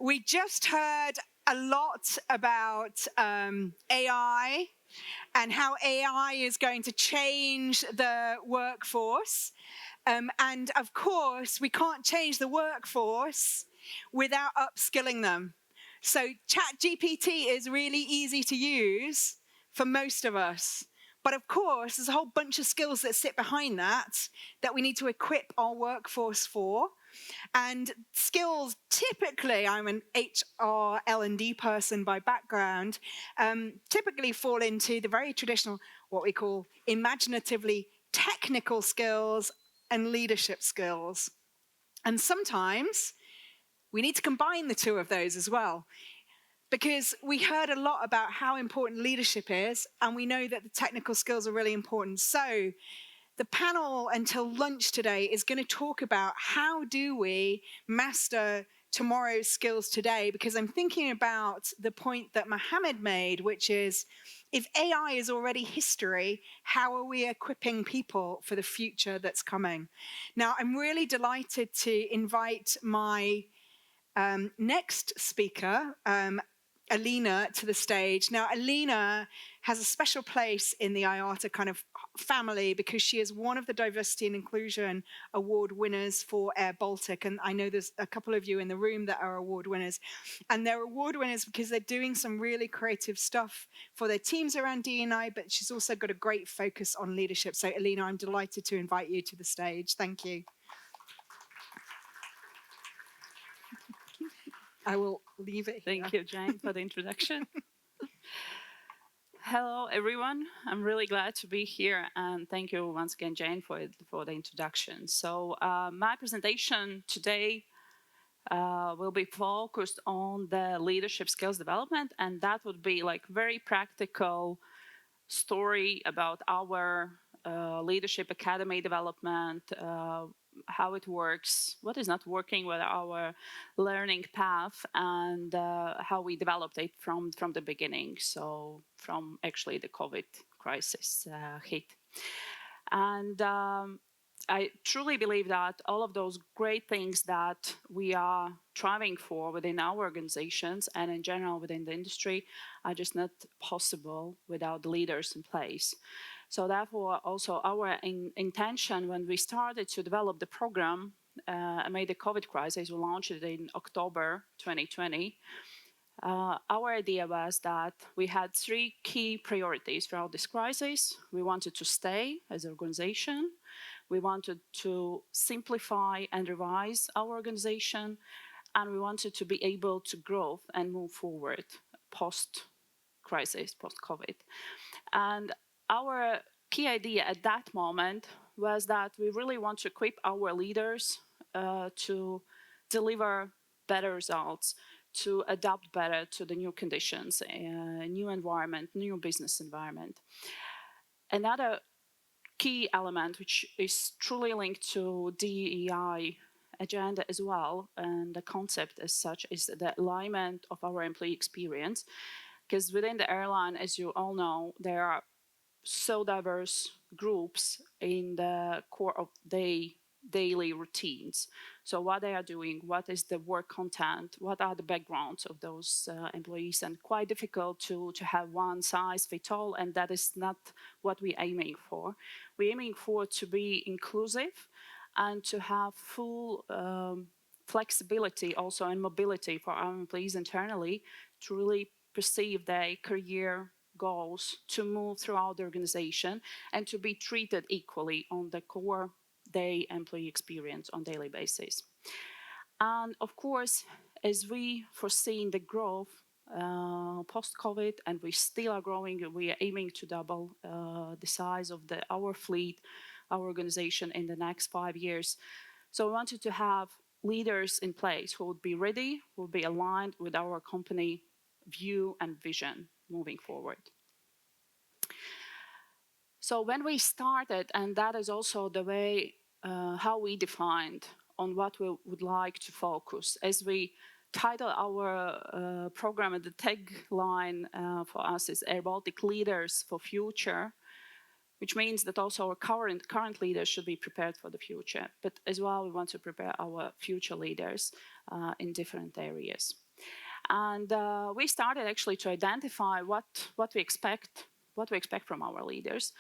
We just heard a lot about AI and how AI is going to change the workforce. And of course, we can't change the workforce without upskilling them. So ChatGPT is really easy to use for most of us. But of course, there's a whole bunch of skills that sit behind that we need to equip our workforce for. And skills, typically, I'm an HR, L&D person by background, typically fall into the very traditional, what we call imaginatively technical skills and leadership skills. And sometimes we need to combine the two of those as well, because we heard a lot about how important leadership is, and we know that the technical skills are really important. So the panel until lunch today is going to talk about how do we master tomorrow's skills today, because I'm thinking about the point that Mohammed made, which is, if AI is already history, how are we equipping people for the future that's coming? Now, I'm really delighted to invite my next speaker, Alina, to the stage. Now, Alina has a special place in the IATA kind of family because she is one of the Diversity and Inclusion Award winners for Air Baltic. And I know there's a couple of you in the room that are award winners. And they're award winners because they're doing some really creative stuff for their teams around D&I, but she's also got a great focus on leadership. So, Alina, I'm delighted to invite you to the stage. Thank you. I will leave it here. Thank you, Jane, for the introduction. Hello, everyone. I'm really glad to be here, and thank you once again, Jane, for the introduction. So my presentation today will be focused on the leadership skills development, and that would be like very practical story about our leadership academy development, how it works, what is not working with our learning path, and how we developed it from the beginning. So from actually the COVID crisis hit. And I truly believe that all of those great things that we are striving for within our organizations and in general within the industry are just not possible without the leaders in place. So therefore, also our intention when we started to develop the program amid the COVID crisis, we launched it in October 2020. Our idea was that we had three key priorities throughout this crisis. We wanted to stay as an organization. We wanted to simplify and revise our organization. And we wanted to be able to grow and move forward post-crisis, post-COVID. And our key idea at that moment was that we really want to equip our leaders to deliver better results, to adapt better to the new conditions, new environment, new business environment. Another key element, which is truly linked to DEI agenda as well, and the concept as such, is the alignment of our employee experience. Because within the airline, as you all know, there are so diverse groups in the core of their daily routines. So what they are doing, what is the work content, what are the backgrounds of those employees, and quite difficult to have one size fit all, and that is not what we're aiming for. We're aiming for to be inclusive and to have full flexibility also and mobility for our employees internally to really perceive their career goals, to move throughout the organization, and to be treated equally on the core day employee experience on daily basis. And of course, as we foresee the growth post-COVID, and we still are growing, we are aiming to double the size of our fleet, our organization in the next 5 years. So we wanted to have leaders in place who would be ready, who would be aligned with our company view and vision moving forward. So when we started, and that is also the way how we defined on what we would like to focus, as we title our program, and the tagline for us is Air Baltic Leaders for Future, which means that also our current leaders should be prepared for the future. But as well, we want to prepare our future leaders in different areas. And we started actually to identify what we expect from our leaders.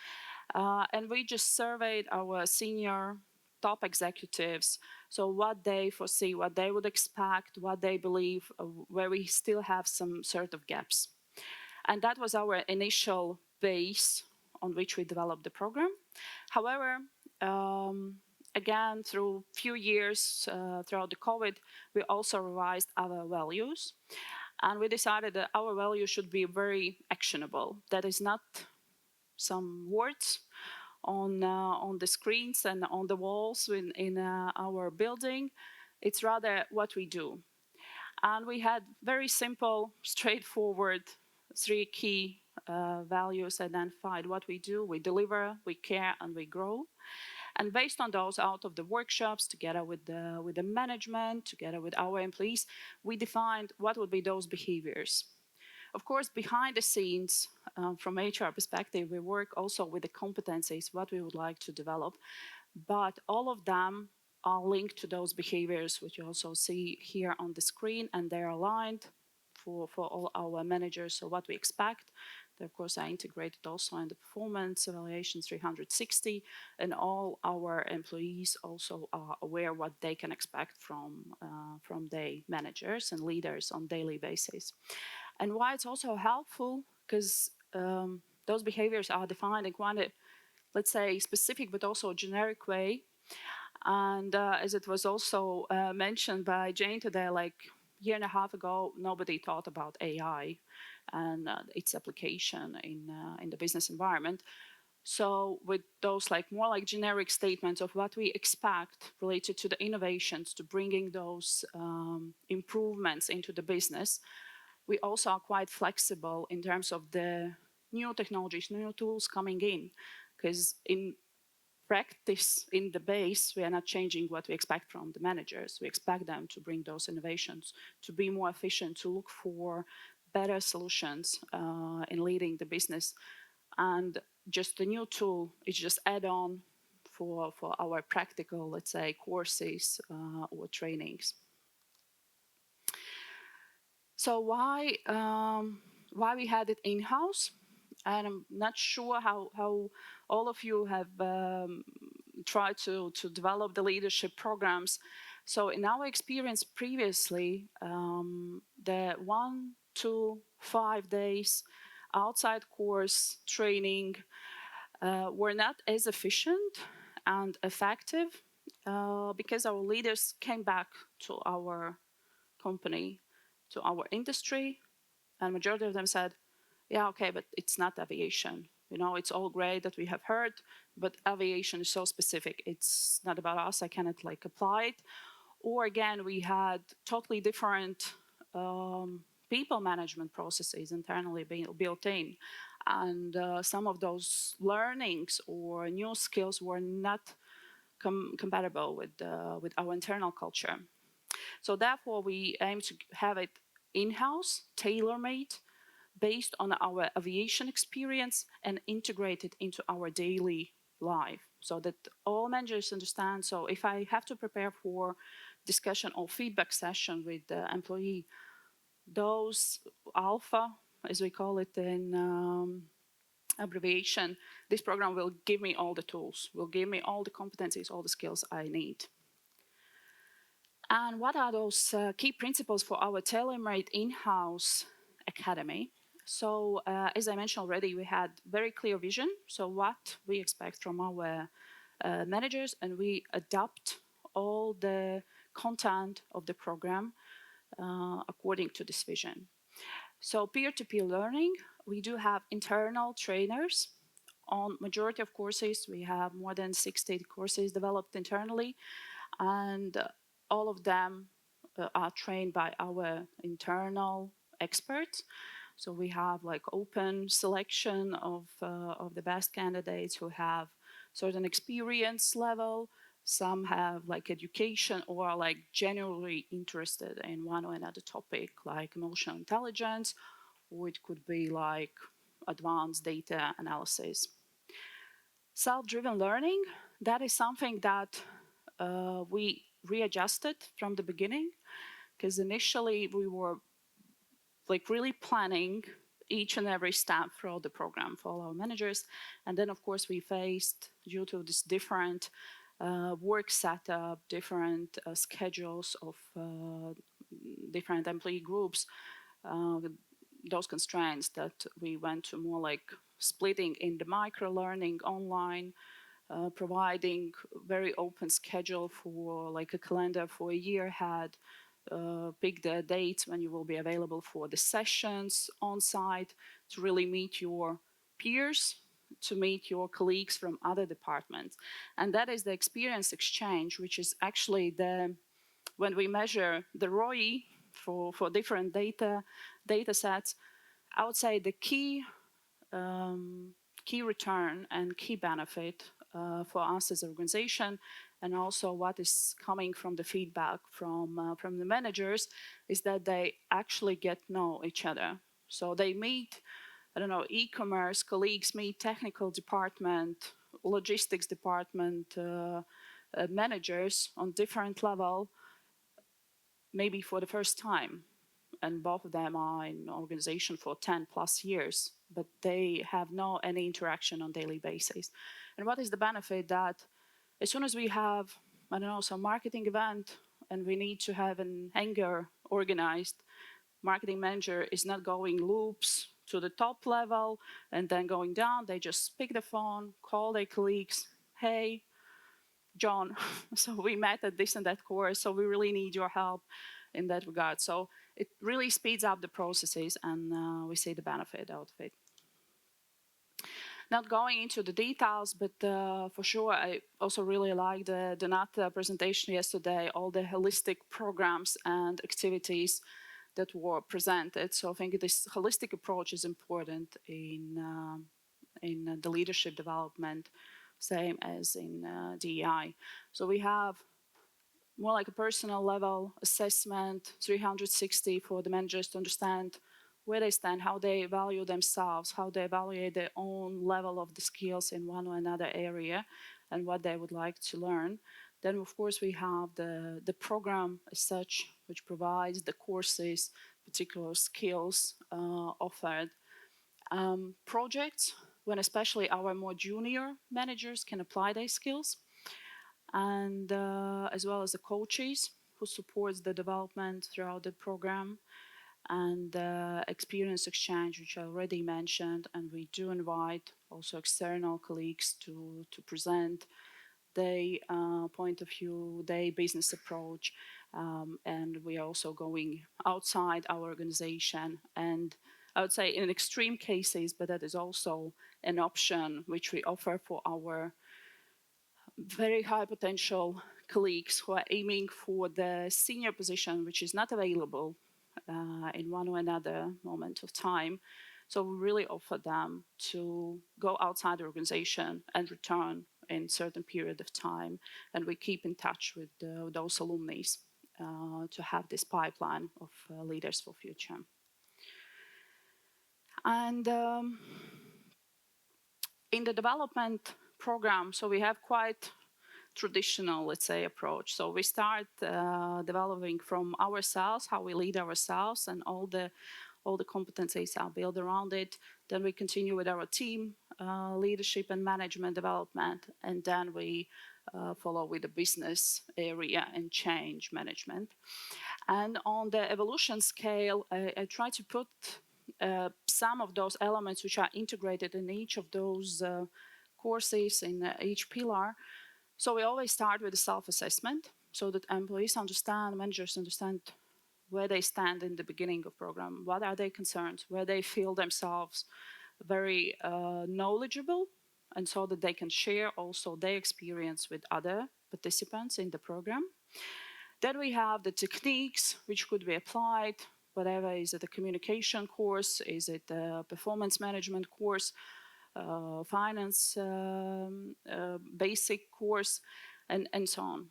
And we just surveyed our senior top executives, so what they foresee, what they would expect, what they believe, where we still have some sort of gaps. And that was our initial base on which we developed the program. However, again, through few years throughout the COVID, we also revised our values. And we decided that our values should be very actionable. That is not some words on the screens and on the walls in our building. It's rather what we do. And we had very simple, straightforward 3 key values identified: what we do, we deliver, we care, and we grow. And based on those, out of the workshops, together with the management, together with our employees, we defined what would be those behaviors. Of course, behind the scenes, from HR perspective, we work also with the competencies, what we would like to develop, but all of them are linked to those behaviors, which you also see here on the screen, and they're aligned for all our managers. So what we expect, they of course are integrated also in the performance evaluations 360, and all our employees also are aware what they can expect from their managers and leaders on daily basis. And why it's also helpful, because those behaviors are defined in quite a, let's say, specific but also generic way. And as it was also mentioned by Jane today, like a year and a half ago, nobody thought about AI and its application in the business environment. So with those like more like generic statements of what we expect related to the innovations, to bringing those improvements into the business, we also are quite flexible in terms of the new technologies, new tools coming in, because in practice, in the base, we are not changing what we expect from the managers. We expect them to bring those innovations, to be more efficient, to look for better solutions in leading the business. And just the new tool is just add-on for our practical, let's say, courses or trainings. So why we had it in-house? And I'm not sure how all of you have tried to develop the leadership programs. So in our experience previously, the 1 to 5 days outside course training were not as efficient and effective because our leaders came back to our company, to our industry, and majority of them said, yeah, okay, but it's not aviation. You know, it's all great that we have heard, but aviation is so specific. It's not about us. I cannot like apply it. Or again, we had totally different people management processes internally being built in. And some of those learnings or new skills were not compatible with our internal culture. So therefore, we aim to have it in-house, tailor-made, based on our aviation experience and integrated into our daily life, so that all managers understand. So if I have to prepare for discussion or feedback session with the employee, those alpha, as we call it in abbreviation, this program will give me all the tools, will give me all the competencies, all the skills I need. And what are those key principles for our tailor-made in-house academy? So as I mentioned already, we had very clear vision. So what we expect from our managers, and we adapt all the content of the program according to this vision. So peer-to-peer learning, we do have internal trainers. On majority of courses, we have more than 60 courses developed internally, and all of them are trained by our internal experts. So we have like open selection of the best candidates who have certain experience level. Some have like education or are like genuinely interested in one or another topic, like emotional intelligence, or it could be like advanced data analysis. Self-driven learning, that is something that we readjusted from the beginning, because initially we were like really planning each and every step throughout the program for all our managers. And then, of course, we faced, due to this different work setup, different schedules of different employee groups, those constraints that we went to more like splitting in the micro-learning online, providing very open schedule for like a calendar for a year ahead, pick the dates when you will be available for the sessions on site to really meet your peers, to meet your colleagues from other departments. And that is the experience exchange, which is actually when we measure the ROI for different data sets, I would say the key return and key benefit for us as an organization, and also what is coming from the feedback from the managers, is that they actually get to know each other. So they meet, I don't know, e-commerce colleagues, meet technical department, logistics department managers on different level, maybe for the first time. And both of them are in organization for 10 plus years, but they have no any interaction on daily basis. And what is the benefit? That as soon as we have, I don't know, some marketing event and we need to have an hangar organized, marketing manager is not going loops to the top level and then going down. They just pick the phone, call their colleagues, hey, John, so we met at this and that course, so we really need your help in that regard. So it really speeds up the processes, and we see the benefit out of it. Not going into the details, but for sure, I also really liked the Donata presentation yesterday, all the holistic programs and activities that were presented. So I think this holistic approach is important in the leadership development, same as in DEI. So we have more like a personal level assessment, 360 for the managers to understand where they stand, how they value themselves, how they evaluate their own level of the skills in one or another area, and what they would like to learn. Then, of course, we have the program as such, which provides the courses, particular skills offered. Projects, when especially our more junior managers can apply their skills, and as well as the coaches who supports the development throughout the program, and experience exchange, which I already mentioned. And we do invite also external colleagues to present their point of view, their business approach, and we are also going outside our organization. And I would say in extreme cases, but that is also an option which we offer for our very high potential colleagues who are aiming for the senior position, which is not available in one or another moment of time. So we really offer them to go outside the organization and return in certain period of time. And we keep in touch with those alumni to have this pipeline of leaders for future. And in the development program, so we have quite traditional, let's say, approach. So we start developing from ourselves, how we lead ourselves, and all the competencies are built around it. Then we continue with our team leadership and management development, and then we follow with the business area and change management. And on the evolution scale, I try to put some of those elements which are integrated in each of those courses in each pillar. So we always start with a self-assessment so that employees understand, managers understand where they stand in the beginning of program, what are their concerns, where they feel themselves very knowledgeable, and so that they can share also their experience with other participants in the program. Then we have the techniques which could be applied, whatever, is it a communication course, is it a performance management course, finance basic course, and so on.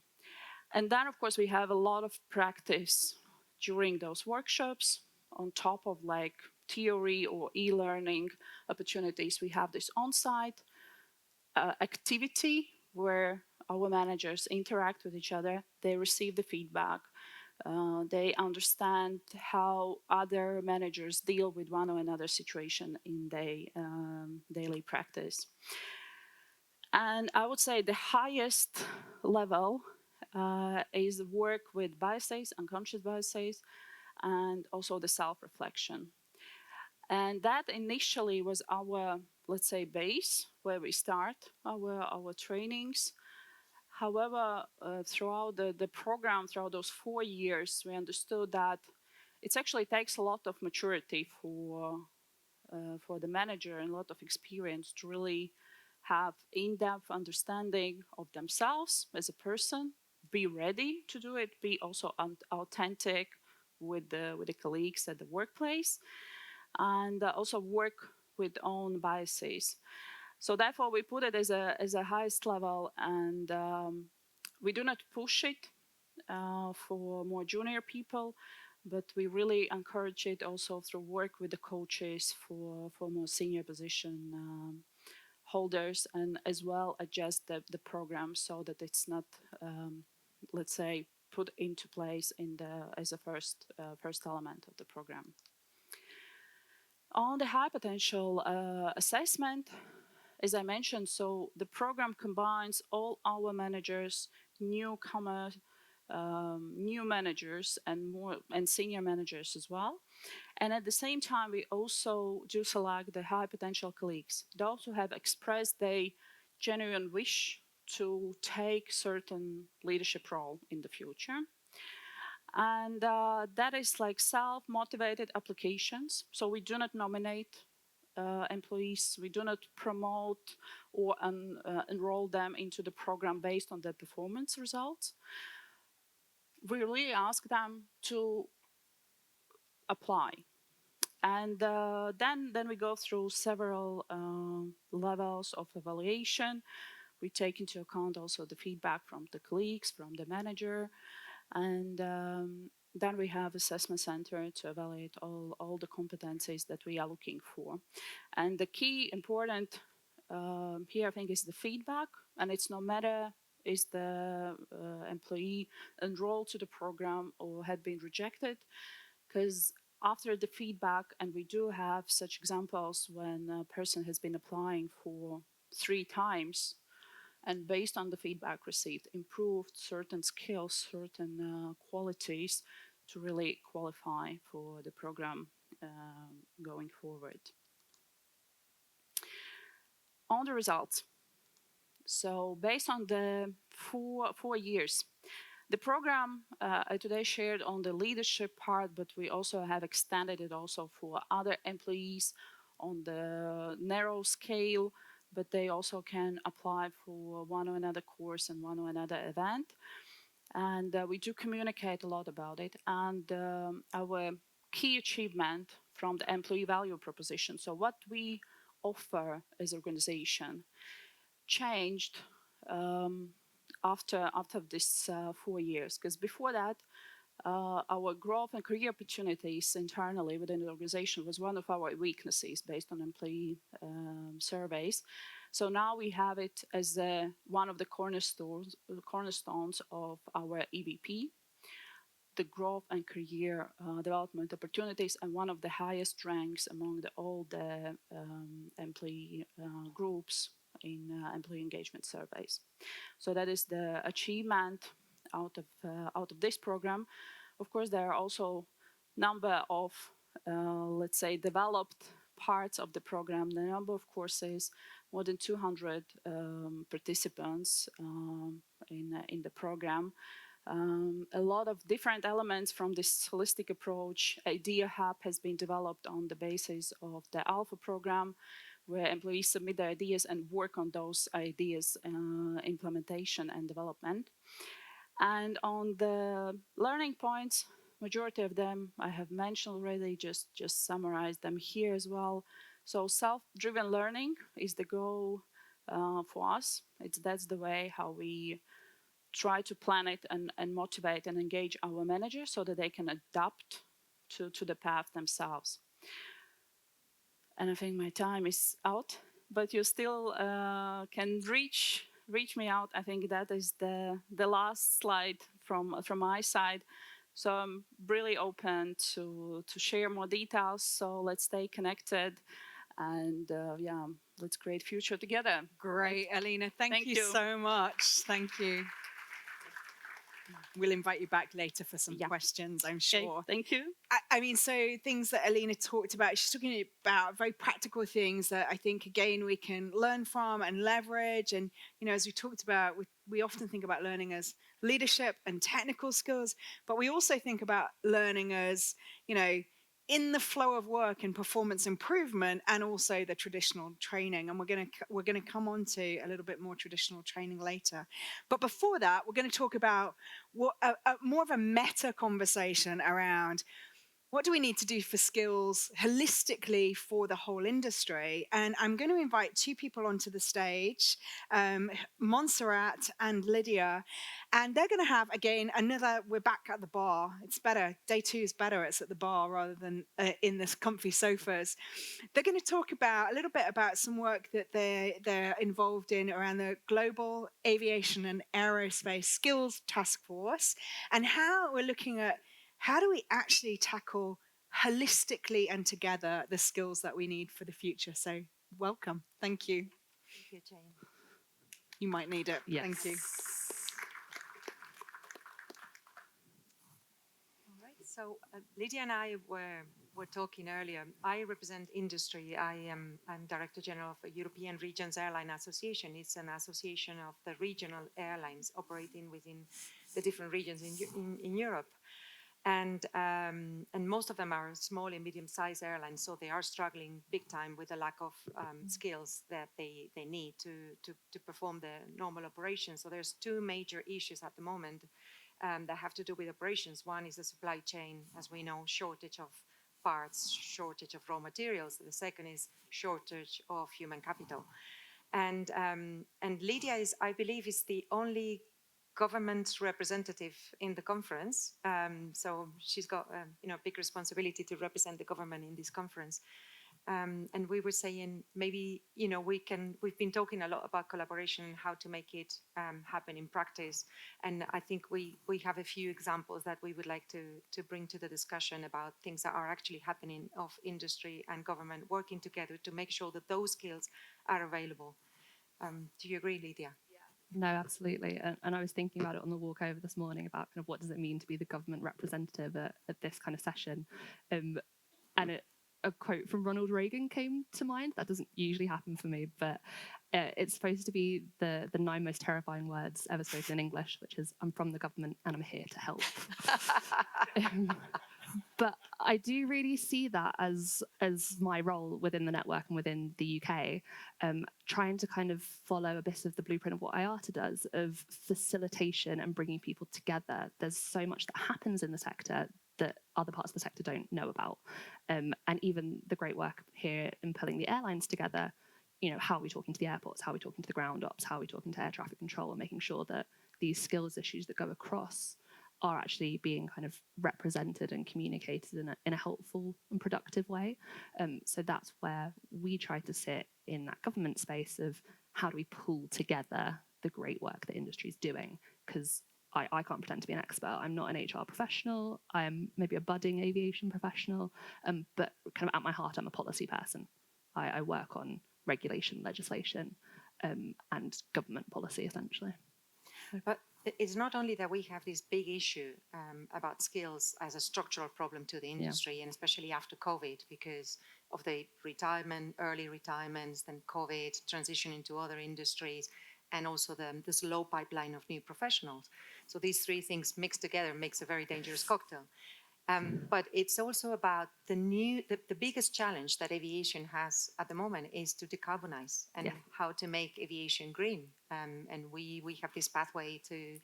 And then, of course, we have a lot of practice during those workshops on top of like theory or e-learning opportunities. We have this on-site activity where our managers interact with each other, they receive the feedback, They understand how other managers deal with one or another situation in their daily practice. And I would say the highest level is work with biases, unconscious biases, and also the self-reflection. And that initially was our, let's say, base where we start our trainings. However, throughout the program, throughout those 4 years, we understood that it actually takes a lot of maturity for the manager and a lot of experience to really have in-depth understanding of themselves as a person, be ready to do it, be also authentic with the colleagues at the workplace, and also work with own biases. So therefore, we put it as a highest level, and we do not push it for more junior people, but we really encourage it also through work with the coaches for more senior position holders, and as well adjust the program so that it's not, let's say, put into place as a first element of the program. On the high potential assessment, as I mentioned, so the program combines all our managers, newcomers, new managers, and senior managers as well. And at the same time, we also do select the high potential colleagues, those who have expressed their genuine wish to take certain leadership role in the future. And that is like self-motivated applications. So we do not nominate employees. We do not promote or enroll them into the program based on their performance results. We really ask them to apply. And then we go through several levels of evaluation. We take into account also the feedback from the colleagues, from the manager, and then we have assessment center to evaluate all the competencies that we are looking for. And the key important here, I think, is the feedback. And it's no matter is the employee enrolled to the program or had been rejected, because after the feedback, and we do have such examples when a person has been applying for 3 times, and based on the feedback received, improved certain skills, certain qualities to really qualify for the program going forward. On the results. So based on the four years, the program I today shared on the leadership part, but we also have extended it also for other employees on the narrow scale, but they also can apply for one or another course and one or another event. And we do communicate a lot about it. And our key achievement from the employee value proposition, so what we offer as organization, changed after this 4 years. Because before that, our growth and career opportunities internally within the organization was one of our weaknesses based on employee surveys. So now we have it as one of the cornerstones of our EVP, the growth and career development opportunities, and one of the highest ranks among all the employee groups in employee engagement surveys. So that is the achievement out of this program. Of course, there are also number of let's say developed parts of the program. The number of courses, more than 200 participants in the program. A lot of different elements from this holistic approach. Idea Hub has been developed on the basis of the Alpha program, where employees submit their ideas and work on those ideas implementation and development. And on the learning points, majority of them I have mentioned already, just summarize them here as well. So self-driven learning is the goal for us. That's the way how we try to plan it and motivate and engage our managers so that they can adapt to the path themselves. And I think my time is out, but you still can reach me out. I think that is the last slide from my side. So I'm really open to share more details. So let's stay connected, and yeah, let's create future together. Great, Alina. Thank Thank you you. so much. Thank you. We'll invite you back later for some Yeah. questions, I'm Okay, sure. thank you. I mean, so things that Alina talked about, she's talking about very practical things that I think, again, we can learn from and leverage. And, you know, as we talked about, we often think about learning as leadership and technical skills, but we also think about learning as, you know, in the flow of work and performance improvement, and also the traditional training. And we're going to come on to a little bit more traditional training later. But before that, we're going to talk about what more of a meta conversation around what do we need to do for skills holistically for the whole industry? And I'm going to invite two people onto the stage, Montserrat and Lydia. And they're going to have, again, we're back at the bar. It's better. Day 2 is better. It's at the bar rather than in this comfy sofas. They're going to talk about a little bit about some work that they're involved in around the Global Aviation and Aerospace Skills Task Force, and how we're looking at how do we actually tackle holistically and together the skills that we need for the future. So welcome. Thank you. Thank you, Jane. You might need it. Yes. Thank you. All right. So Lydia and I were talking earlier. I represent industry. I'm Director General of the European Regions Airline Association. It's an association of the regional airlines operating within the different regions in Europe. And most of them are small and medium-sized airlines, so they are struggling big time with the lack of skills that they need to perform the normal operations. So there's two major issues at the moment that have to do with operations. One is the supply chain, as we know, shortage of parts, shortage of raw materials. The second is shortage of human capital. And Lydia is, I believe, is the only government representative in the conference. So she's got a big responsibility to represent the government in this conference. And we were saying maybe we've been talking a lot about collaboration and how to make it happen in practice. And I think we have a few examples that we would like to bring to the discussion about things that are actually happening of industry and government working together to make sure that those skills are available. Do you agree, Lydia? No, absolutely. And I was thinking about it on the walk over this morning about kind of what does it mean to be the government representative at this kind of session. And a quote from Ronald Reagan came to mind. That doesn't usually happen for me, but it's supposed to be the 9 most terrifying words ever spoken in English, which is, I'm from the government and I'm here to help. But I do really see that as my role within the network and within the UK, trying to kind of follow a bit of the blueprint of what IATA does, of facilitation and bringing people together. There's so much that happens in the sector that other parts of the sector don't know about. And even the great work here in pulling the airlines together, how are we talking to the airports, how are we talking to the ground ops, how are we talking to air traffic control, and making sure that these skills issues that go across are actually being kind of represented and communicated in a helpful and productive way. So that's where we try to sit in that government space of how do we pull together the great work that industry is doing, because I can't pretend to be an expert. I'm not an HR professional. I'm maybe a budding aviation professional, but kind of at my heart, I'm a policy person. I work on regulation, legislation, and government policy, essentially. But it's not only that we have this big issue about skills as a structural problem to the industry, and especially after COVID, because of the early retirements, then COVID, transition into other industries, and also the slow pipeline of new professionals. So these three things mixed together makes a very dangerous cocktail. But it's also about the biggest challenge that aviation has at the moment is to decarbonize and how to make aviation green. And we have this pathway to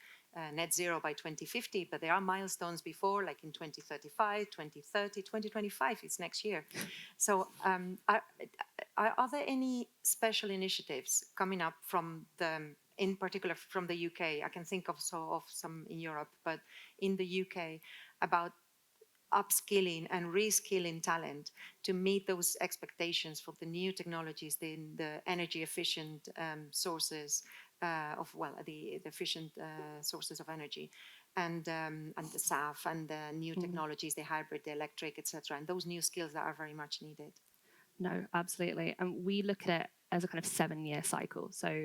net zero by 2050, but there are milestones before, like in 2035, 2030, 2025, it's next year. So are there any special initiatives coming up in particular from the UK? I can think of some in Europe, but in the UK, about upskilling and reskilling talent to meet those expectations for the new technologies, the energy efficient sources, the efficient sources of energy, and the SAF and the new technologies, the hybrid, the electric, etc. And those new skills that are very much needed. No, absolutely. And we look at it as a kind of 7-year cycle. So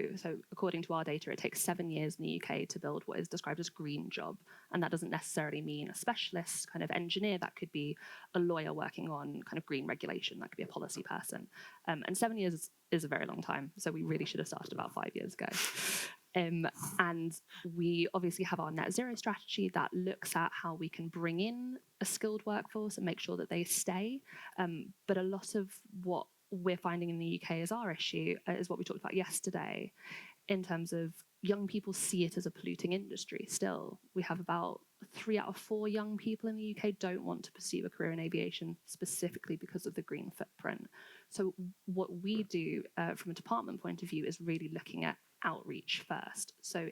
according to our data, it takes 7 years in the UK to build what is described as green job. And that doesn't necessarily mean a specialist kind of engineer. That could be a lawyer working on kind of green regulation. That could be a policy person. And 7 years is a very long time. So we really should have started about 5 years ago. And we obviously have our net zero strategy that looks at how we can bring in a skilled workforce and make sure that they stay. But a lot of what we're finding in the UK as our issue is what we talked about yesterday, in terms of young people see it as a polluting industry still. We have about 3 out of 4 young people in the UK don't want to pursue a career in aviation specifically because of the green footprint. So what we do from a department point of view is really looking at outreach first. So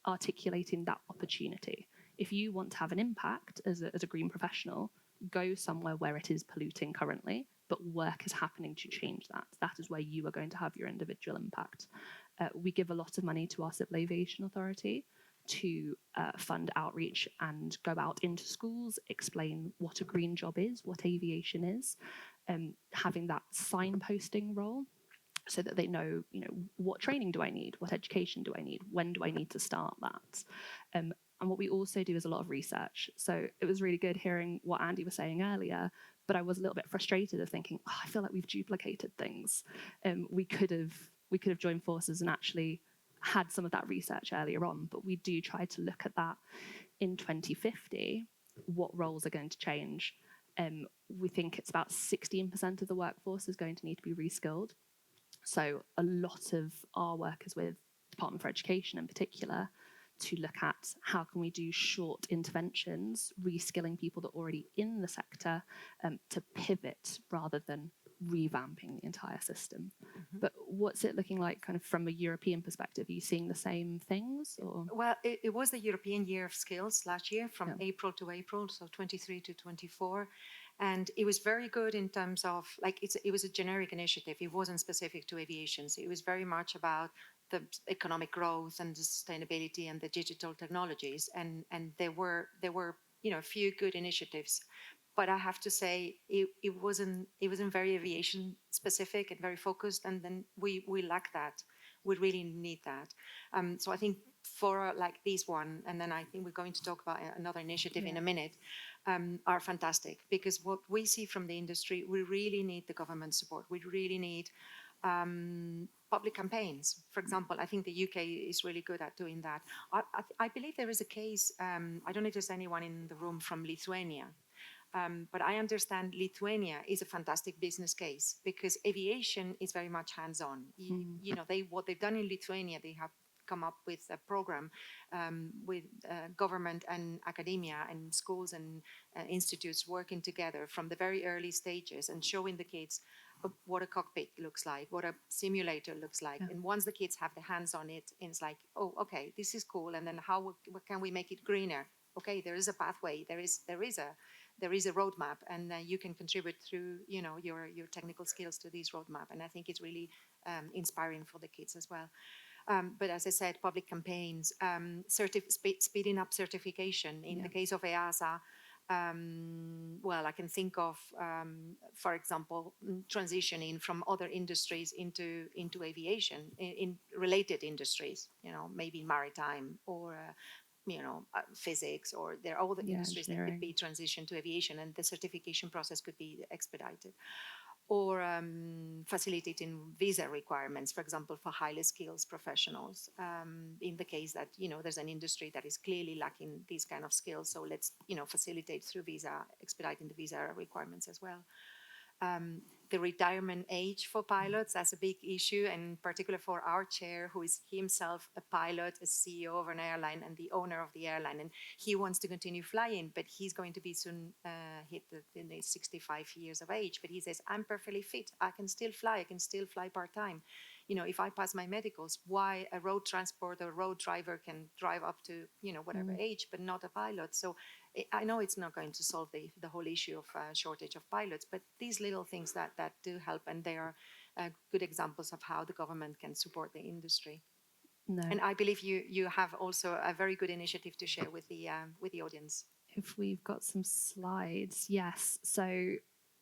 articulating that opportunity. If you want to have an impact as a green professional, go somewhere where it is polluting currently, but work is happening to change that. That is where you are going to have your individual impact. We give a lot of money to our Civil Aviation Authority to fund outreach and go out into schools, explain what a green job is, what aviation is, having that signposting role, so that they know, what training do I need? What education do I need? When do I need to start that? And what we also do is a lot of research. So it was really good hearing what Andy was saying earlier, but I was a little bit frustrated of thinking, I feel like we've duplicated things. We could have joined forces and actually had some of that research earlier on, but we do try to look at that in 2050, what roles are going to change. We think it's about 16% of the workforce is going to need to be reskilled. So a lot of our work is with Department for Education in particular, to look at how can we do short interventions, reskilling people that are already in the sector, to pivot rather than revamping the entire system. But what's it looking like kind of from a European perspective? Are you seeing the same things? Or? Well, it was the European Year of Skills last year, from April to April, so 23 to 24. And it was very good in terms of, it was a generic initiative. It wasn't specific to aviation. So it was very much about the economic growth and the sustainability and the digital technologies. And there were a few good initiatives. But I have to say, it wasn't very aviation specific and very focused. And then we lack that. We really need that. So I think for this one, and then I think we're going to talk about another initiative in a minute, are fantastic, because what we see from the industry, we really need the government support. We really need public campaigns. For example, I think the UK is really good at doing that. I believe there is a case, I don't know if there's anyone in the room from Lithuania, but I understand Lithuania is a fantastic business case, because aviation is very much hands-on. What they've done in Lithuania, they have come up with a program with government and academia and schools and institutes working together from the very early stages and showing the kids what a cockpit looks like, what a simulator looks like. And once the kids have the hands on it, it's like, oh, okay, this is cool. And then what can we make it greener? Okay, there is a pathway, there is a roadmap, and you can contribute through your technical skills to this roadmap. And I think it's really inspiring for the kids as well. But as I said, public campaigns, speeding up certification. In the case of EASA, I can think of, for example, transitioning from other industries into aviation, in related industries, maybe maritime or physics, or there are other industries that could be transitioned to aviation, and the certification process could be expedited. Or facilitating visa requirements, for example, for highly skilled professionals. In the case that there's an industry that is clearly lacking these kind of skills, so let's facilitate through expediting the visa requirements as well. The retirement age for pilots, that's a big issue, and in particular for our chair, who is himself a pilot, a CEO of an airline and the owner of the airline, and he wants to continue flying, but he's going to be soon hit the 65 years of age. But he says, I'm perfectly fit, I can still fly part-time. If I pass my medicals, why a road transport or road driver can drive up to whatever age, but not a pilot? So I know it's not going to solve the whole issue of shortage of pilots, but these little things that do help, and they are good examples of how the government can support the industry. No. And I believe you have also a very good initiative to share with the audience. If we've got some slides, yes. So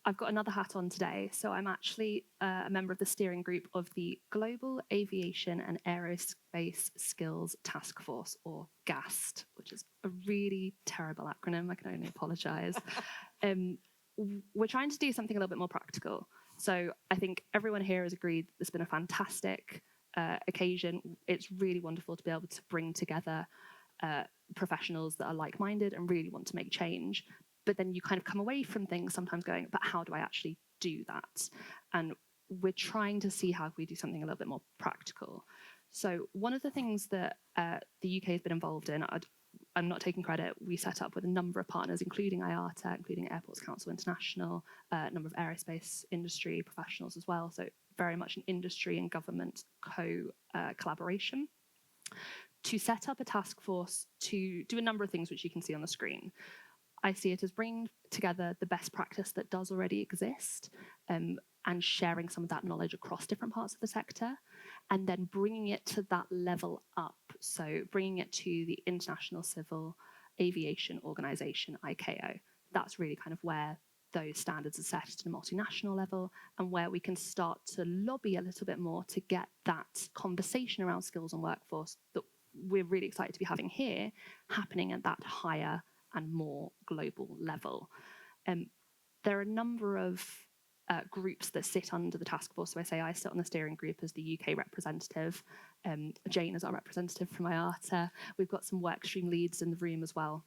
I've got another hat on today. So I'm actually a member of the steering group of the Global Aviation and Aerospace Skills Task Force, or GAST, which is a really terrible acronym. I can only apologise. We're trying to do something a little bit more practical. So I think everyone here has agreed it's been a fantastic occasion. It's really wonderful to be able to bring together professionals that are like-minded and really want to make change. But then you kind of come away from things sometimes going, but how do I actually do that? And we're trying to see how we do something a little bit more practical. So one of the things that the UK has been involved in, I'm not taking credit, we set up with a number of partners, including IATA, including Airports Council International, a number of aerospace industry professionals as well. So very much an industry and government collaboration to set up a task force to do a number of things which you can see on the screen. I see it as bringing together the best practice that does already exist and sharing some of that knowledge across different parts of the sector, and then bringing it to that level up. So bringing it to the International Civil Aviation Organization, ICAO. That's really kind of where those standards are set at a multinational level, and where we can start to lobby a little bit more to get that conversation around skills and workforce that we're really excited to be having here happening at that higher and more global level. There are a number of groups that sit under the task force. So I sit on the steering group as the UK representative. Jane is our representative from IATA. We've got some workstream leads in the room as well.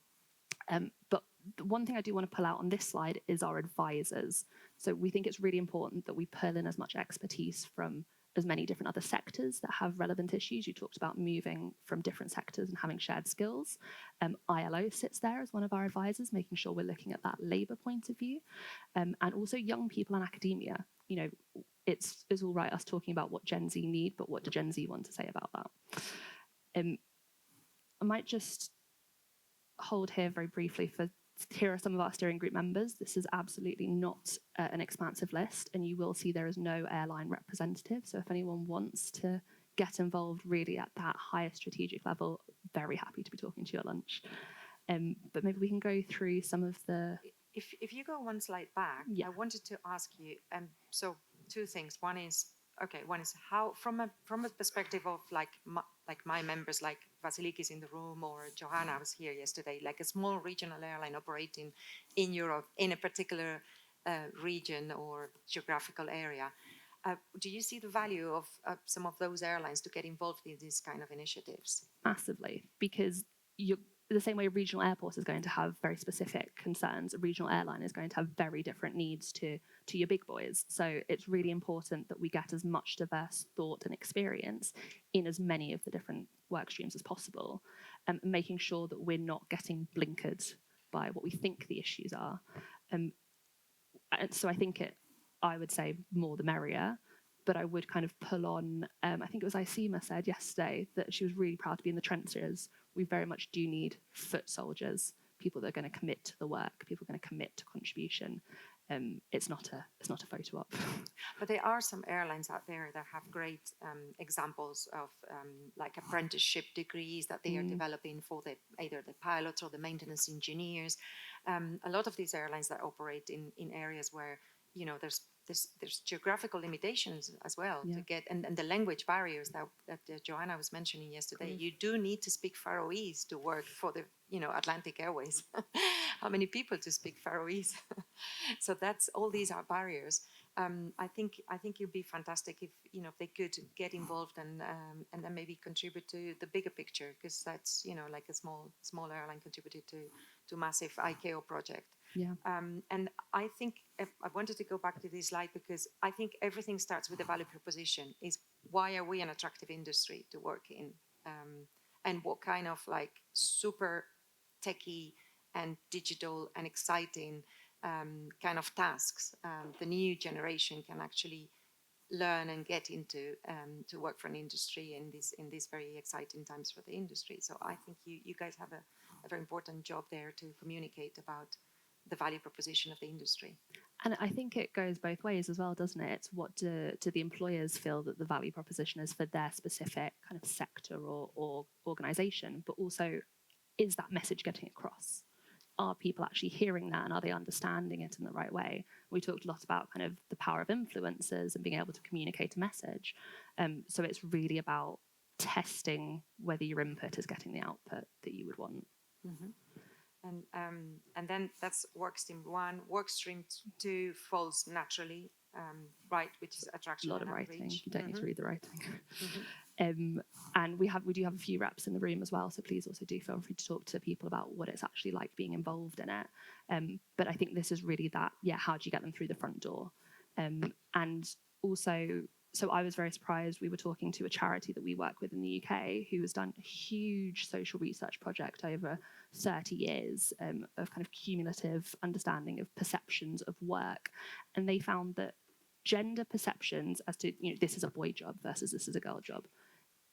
But one thing I do want to pull out on this slide is our advisors. So we think it's really important that we pull in as much expertise from as many different other sectors that have relevant issues. You talked about moving from different sectors and having shared skills. ILO sits there as one of our advisors, making sure we're looking at that labour point of view. And also young people in academia. You know, it's all right us talking about what Gen Z need, but what do Gen Z want to say about that? I might just hold here very briefly for here are some of our steering group members. This is absolutely not an expansive list, and you will see there is no airline representative. So if anyone wants to get involved really at that higher strategic level, very happy to be talking to you at lunch. But maybe we can go through some of the... If you go one slide back, Yeah. I wanted to ask you, so two things. One is how, from a perspective of like my members, like Vasilikis in the room, or Johanna was here yesterday, like a small regional airline operating in Europe in a particular region or geographical area. Do you see the value of some of those airlines to get involved in these kind of initiatives? Massively, because the same way a regional airport is going to have very specific concerns, a regional airline is going to have very different needs to your big boys. So it's really important that we get as much diverse thought and experience in as many of the different work streams as possible, making sure that we're not getting blinkered by what we think the issues are. And so I think I would say more the merrier, but I would kind of pull on, I think it was Isema said yesterday that she was really proud to be in the trenches. We very much do need foot soldiers, people that are going to commit to the work, people are going to commit to contribution. It's not a photo op. But there are some airlines out there that have great examples of like apprenticeship degrees that they are developing for either the pilots or the maintenance engineers. A lot of these airlines that operate in areas where there's geographical limitations as well to get, and the language barriers that Johanna was mentioning yesterday. You do need to speak Faroese to work for the Atlantic Airways. How many people to speak Faroese? So that's all these are barriers. I think it'd be fantastic if they could get involved and then maybe contribute to the bigger picture, because that's like a small airline contributed to massive ICAO project. Yeah. And I think I wanted to go back to this slide because I think everything starts with the value proposition. Is why are we an attractive industry to work in, and what kind of like super techie and digital and exciting kind of tasks the new generation can actually learn and get into to work for an industry in these very exciting times for the industry. So I think you guys have a very important job there to communicate about the value proposition of the industry. And I think it goes both ways as well, doesn't it? It's what do the employers feel that the value proposition is for their specific kind of sector or organization, but also is that message getting across? Are people actually hearing that and are they understanding it in the right way? We talked a lot about kind of the power of influencers and being able to communicate a message. So it's really about testing whether your input is getting the output that you would want. Mm-hmm. And then that's work stream 1. Work stream 2 falls naturally, right, which is attraction A lot of and writing. outreach. You don't need to read the writing. Mm-hmm. And we do have a few reps in the room as well, so please also do feel free to talk to people about what it's actually like being involved in it. But I think this is really that, how do you get them through the front door? And also, so I was very surprised. We were talking to a charity that we work with in the UK who has done a huge social research project over 30 years of kind of cumulative understanding of perceptions of work. And they found that gender perceptions as to, this is a boy job versus this is a girl job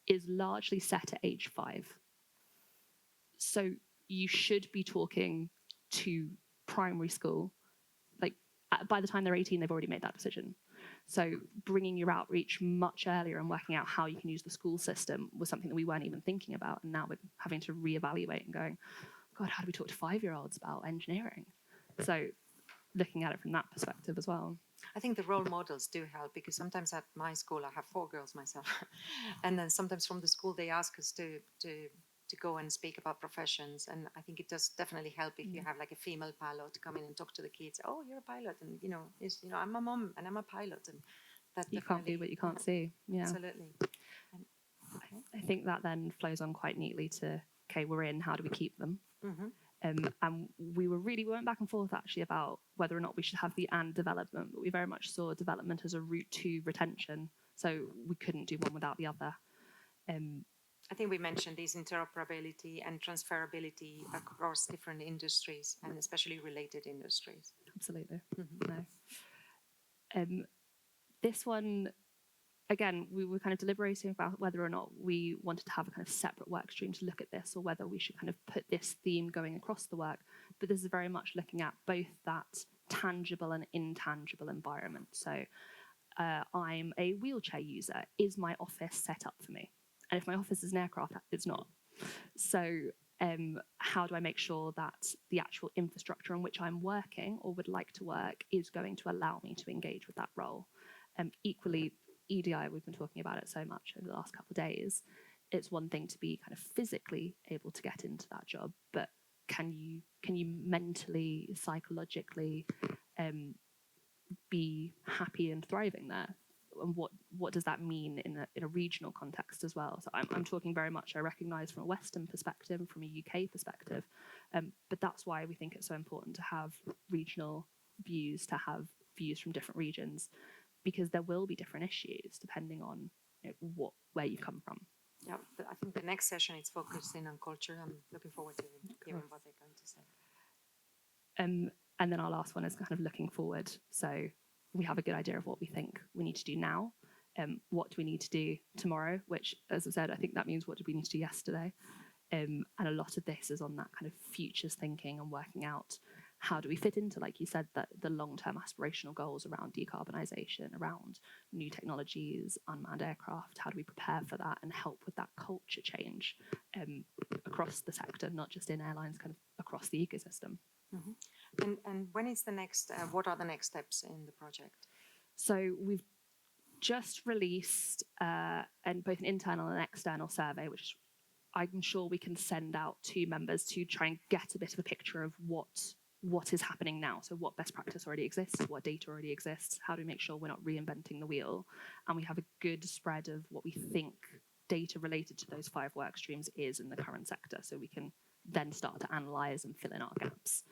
is largely set at age 5. So you should be talking to primary school. Like by the time they're 18, they've already made that decision. So bringing your outreach much earlier and working out how you can use the school system was something that we weren't even thinking about. And now we're having to reevaluate and going, God, how do we talk to 5-year-olds about engineering? So looking at it from that perspective as well. I think the role models do help, because sometimes at my school, I have 4 girls myself. And then sometimes from the school, they ask us to go and speak about professions. And I think it does definitely help if you have like a female pilot come in and talk to the kids. Oh, you're a pilot. And, I'm a mom and I'm a pilot. And that You can't do what you can't see. Yeah. Absolutely. And, okay. I think that then flows on quite neatly to, okay, we're in, how do we keep them? Mm-hmm. And we went back and forth actually about whether or not we should have the and development, but we very much saw development as a route to retention. So we couldn't do one without the other. I think we mentioned this interoperability and transferability across different industries, and especially related industries. Absolutely. Mm-hmm. No. This one, again, we were kind of deliberating about whether or not we wanted to have a kind of separate work stream to look at this, or whether we should kind of put this theme going across the work. But this is very much looking at both that tangible and intangible environment. So I'm a wheelchair user. Is my office set up for me? And if my office is an aircraft, it's not. So how do I make sure that the actual infrastructure on which I'm working or would like to work is going to allow me to engage with that role? Equally, EDI, we've been talking about it so much over the last couple of days. It's one thing to be kind of physically able to get into that job, but can you mentally, psychologically be happy and thriving there? And what does that mean in a regional context as well? So I'm talking very much, I recognise, from a Western perspective, from a UK perspective, but that's why we think it's so important to have regional views, to have views from different regions, because there will be different issues depending on where you come from. Yeah, but I think the next session is focusing on culture. I'm looking forward to hearing what they're going to say. And then our last one is kind of looking forward. So we have a good idea of what we think we need to do now. What do we need to do tomorrow? Which, as I said, I think that means what did we need to do yesterday? And a lot of this is on that kind of futures thinking and working out how do we fit into, like you said, the long-term aspirational goals around decarbonisation, around new technologies, unmanned aircraft. How do we prepare for that and help with that culture change across the sector, not just in airlines, kind of across the ecosystem? Mm-hmm. And when is the next? What are the next steps in the project? So we've just released both an internal and external survey, which I'm sure we can send out to members to try and get a bit of a picture of what is happening now. So what best practice already exists, what data already exists, how do we make sure we're not reinventing the wheel? And we have a good spread of what we think data related to those 5 work streams is in the current sector, so we can then start to analyse and fill in our gaps.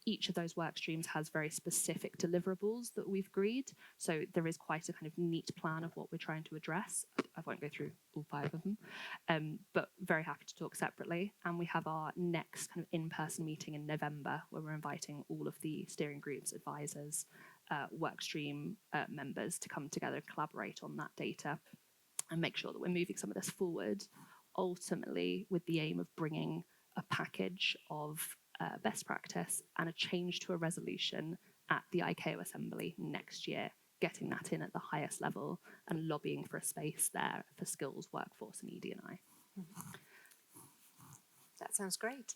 Each of those work streams has very specific deliverables that we've agreed, so there is quite a kind of neat plan of what we're trying to address. I won't go through all 5 of them, but very happy to talk separately. And we have our next kind of in-person meeting in November, where we're inviting all of the steering groups, advisors, work stream members to come together and collaborate on that data and make sure that we're moving some of this forward, ultimately with the aim of bringing a package of best practice and a change to a resolution at the ICAO Assembly next year, getting that in at the highest level and lobbying for a space there for skills, workforce, and ED&I. That sounds great.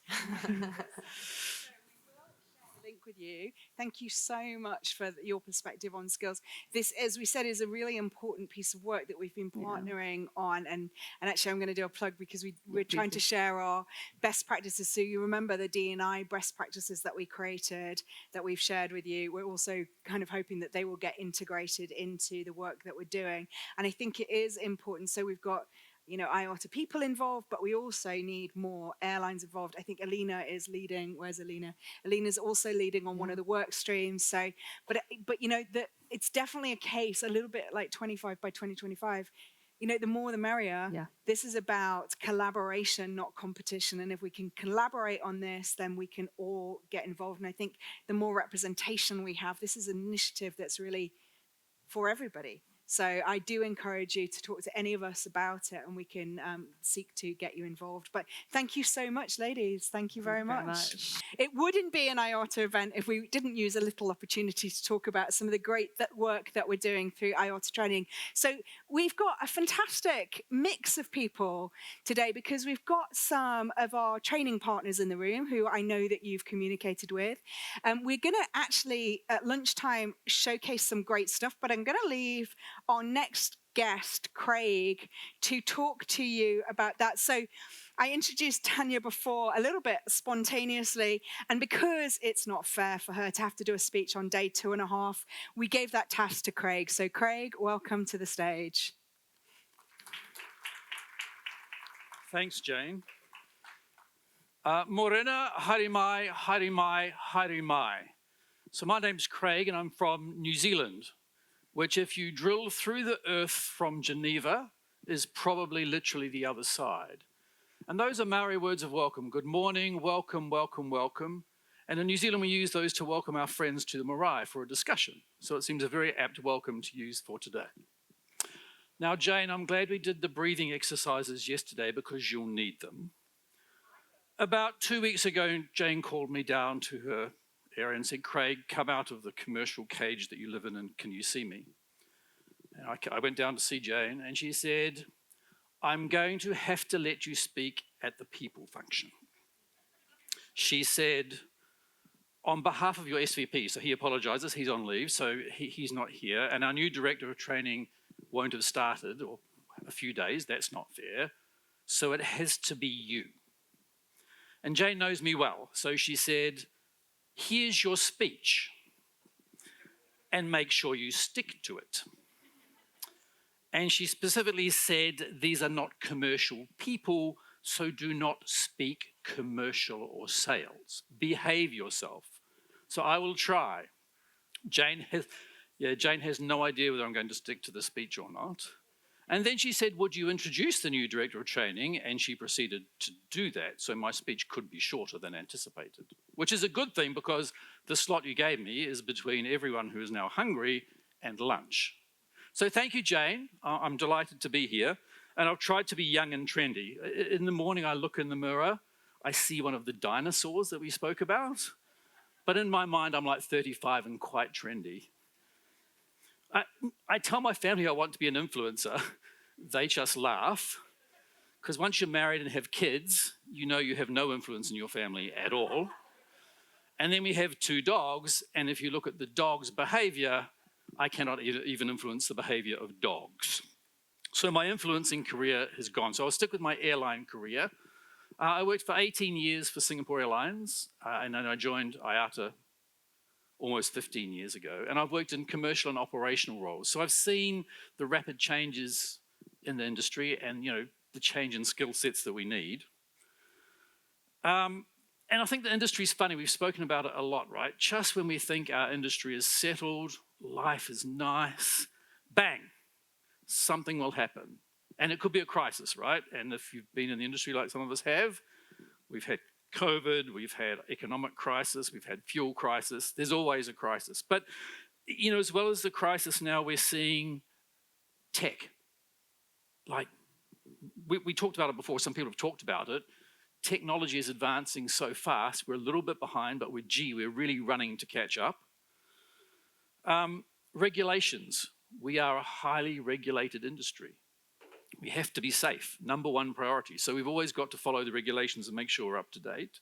Link with you. Thank you so much for your perspective on skills. This, as we said, is a really important piece of work that we've been partnering on. And actually, I'm going to do a plug because we're trying to share our best practices. So you remember the D&I best practices that we created, that we've shared with you. We're also kind of hoping that they will get integrated into the work that we're doing. And I think it is important. So we've got IATA people involved, but we also need more airlines involved. I think Alina is leading. Where's Alina? Alina's also leading on one of the work streams. So, but it's definitely a case, a little bit like 25 by 2025. The more the merrier. Yeah. This is about collaboration, not competition. And if we can collaborate on this, then we can all get involved. And I think the more representation we have, this is an initiative that's really for everybody. So I do encourage you to talk to any of us about it, and we can seek to get you involved. But thank you so much, ladies. Thank you very much. It wouldn't be an IATA event if we didn't use a little opportunity to talk about some of the great work that we're doing through IATA training. So we've got a fantastic mix of people today because we've got some of our training partners in the room who I know that you've communicated with. We're going to actually, at lunchtime, showcase some great stuff, but I'm going to leave our next guest, Craig, to talk to you about that. So I introduced Tanya before a little bit spontaneously, and because it's not fair for her to have to do a speech on day 2.5, we gave that task to Craig. So Craig, welcome to the stage. Thanks, Jane. Morena, harimai, harimai, harimai. So my name's Craig, and I'm from New Zealand, which if you drill through the earth from Geneva is probably literally the other side. And those are Maori words of welcome. Good morning, welcome, welcome, welcome. And in New Zealand, we use those to welcome our friends to the marae for a discussion. So it seems a very apt welcome to use for today. Now, Jane, I'm glad we did the breathing exercises yesterday because you'll need them. About 2 weeks ago, Jane called me down to her area and said, Craig, come out of the commercial cage that you live in and can you see me? And I went down to see Jane and she said, I'm going to have to let you speak at the people function. She said, on behalf of your SVP, so he apologizes, he's on leave, so he's not here, and our new director of training won't have started, or a few days, that's not fair, so it has to be you. And Jane knows me well, so she said, here's your speech, and make sure you stick to it. And she specifically said, these are not commercial people, so do not speak commercial or sales. Behave yourself. So I will try. Jane has no idea whether I'm going to stick to the speech or not. And then she said, would you introduce the new director of training? And she proceeded to do that. So my speech could be shorter than anticipated, which is a good thing because the slot you gave me is between everyone who is now hungry and lunch. So thank you, Jane. I'm delighted to be here. And I've tried to be young and trendy. In the morning, I look in the mirror, I see one of the dinosaurs that we spoke about. But in my mind, I'm like 35 and quite trendy. I tell my family I want to be an influencer. They just laugh. Because once you're married and have kids, you know you have no influence in your family at all. And then we have 2 dogs. And if you look at the dog's behavior, I cannot even influence the behavior of dogs. So my influencing career has gone. So I'll stick with my airline career. I worked for 18 years for Singapore Airlines, and then I joined IATA almost 15 years ago. And I've worked in commercial and operational roles. So I've seen the rapid changes in the industry and, the change in skill sets that we need. And I think the industry is funny. We've spoken about it a lot, right? Just when we think our industry is settled, life is nice, bang, something will happen. And it could be a crisis, right? And if you've been in the industry like some of us have, we've had COVID, we've had economic crisis, we've had fuel crisis. There's always a crisis. But, as well as the crisis now, we're seeing tech. Like, we talked about it before, some people have talked about it. technology is advancing so fast, we're a little bit behind, but we're really running to catch up. Regulations. We are a highly regulated industry. We have to be safe, number one priority. So we've always got to follow the regulations and make sure we're up to date.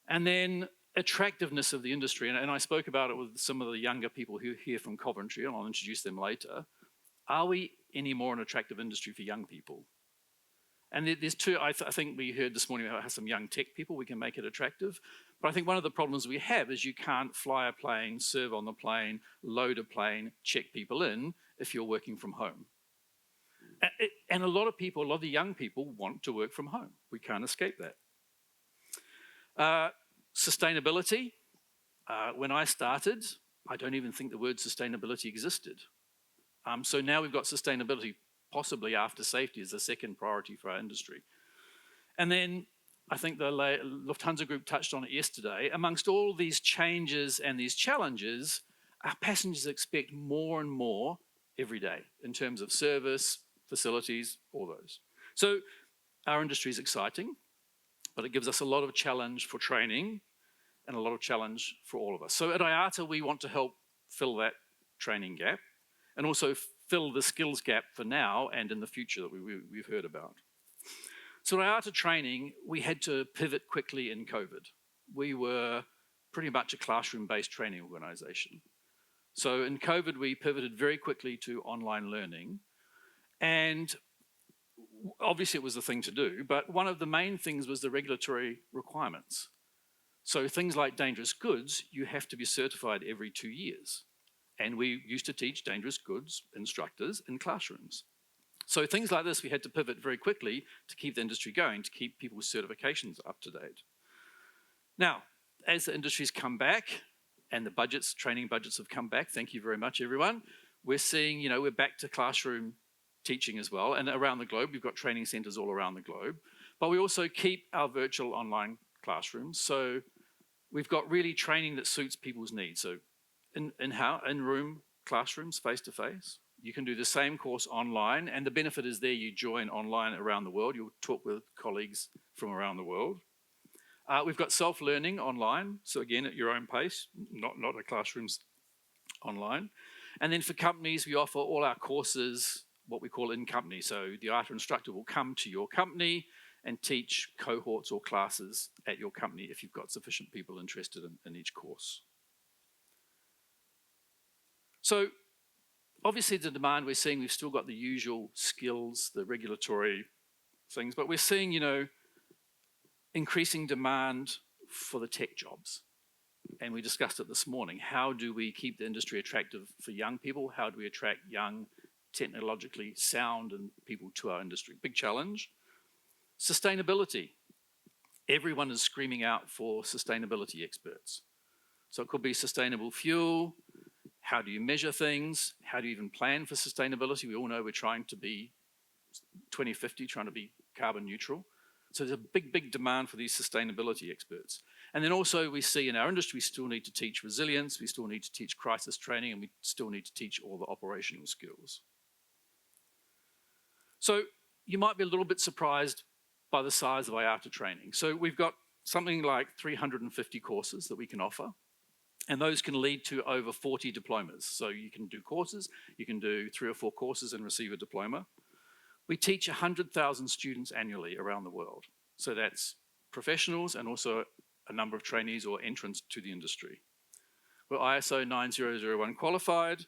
And then attractiveness of the industry, and I spoke about it with some of the younger people who are here from Coventry, and I'll introduce them later. Are we any more an attractive industry for young people? And there's two, I think we heard this morning about some young tech people, we can make it attractive. But I think one of the problems we have is you can't fly a plane, serve on the plane, load a plane, check people in if you're working from home. And a lot of the young people want to work from home. We can't escape that. Sustainability. When I started, I don't even think the word sustainability existed. So now we've got sustainability possibly after safety as the second priority for our industry. And then I think the Lufthansa Group touched on it yesterday. Amongst all these changes and these challenges, our passengers expect more and more every day in terms of service, facilities, all those. So our industry is exciting, but it gives us a lot of challenge for training and a lot of challenge for all of us. So at IATA, we want to help fill that training gap and also fill the skills gap for now and in the future that we've heard about. So at IATA training, we had to pivot quickly in COVID. We were pretty much a classroom-based training organization. So in COVID, we pivoted very quickly to online learning. And obviously it was the thing to do, but one of the main things was the regulatory requirements. So things like dangerous goods, you have to be certified every 2 years. And we used to teach dangerous goods instructors in classrooms. So things like this, we had to pivot very quickly to keep the industry going, to keep people's certifications up to date. Now, as the industry's come back and the budgets, training budgets have come back, thank you very much, everyone. We're seeing, we're back to classroom teaching as well. And around the globe, we've got training centers all around the globe. But we also keep our virtual online classrooms. So we've got really training that suits people's needs. So in-room classrooms, face-to-face. You can do the same course online, and the benefit is there you join online around the world. You'll talk with colleagues from around the world. We've got self-learning online, so again, at your own pace, not at classrooms online. And then for companies, we offer all our courses, what we call in-company. So the IATA instructor will come to your company and teach cohorts or classes at your company if you've got sufficient people interested in each course. So obviously the demand we're seeing, we've still got the usual skills, the regulatory things, but we're seeing, increasing demand for the tech jobs. And we discussed it this morning. How do we keep the industry attractive for young people? How do we attract young, technologically sound and people to our industry? Big challenge. Sustainability. Everyone is screaming out for sustainability experts. So it could be sustainable fuel. How do you measure things? How do you even plan for sustainability? We all know we're trying to be 2050, trying to be carbon neutral. So there's a big demand for these sustainability experts. And then also we see in our industry, we still need to teach resilience, we still need to teach crisis training, and we still need to teach all the operational skills. So you might be a little bit surprised by the size of IATA training. So we've got something like 350 courses that we can offer. And those can lead to over 40 diplomas. So you can do courses, you can do 3 or 4 courses and receive a diploma. We teach 100,000 students annually around the world. So that's professionals and also a number of trainees or entrants to the industry. We're ISO 9001 qualified.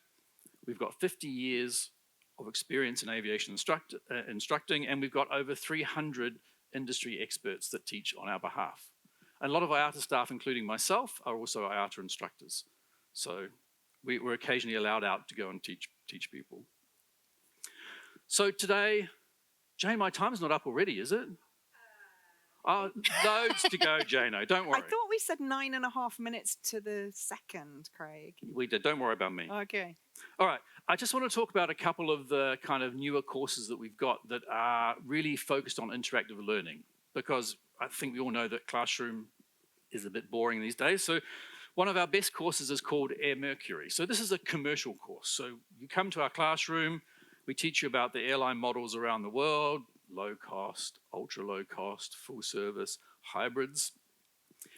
We've got 50 years of experience in aviation instructing, and we've got over 300 industry experts that teach on our behalf. And a lot of IATA staff, including myself, are also IATA instructors. So we're occasionally allowed out to go and teach people. So today, Jane, my time's not up already, is it? Loads to go, Jane-o, don't worry. I thought we said 9.5 minutes to the second, Craig. We did, don't worry about me. Okay. All right, I just want to talk about a couple of the kind of newer courses that we've got that are really focused on interactive learning, because I think we all know that classroom is a bit boring these days. So one of our best courses is called Air Mercury. So this is a commercial course. So you come to our classroom, we teach you about the airline models around the world, low cost, ultra low cost, full service, hybrids.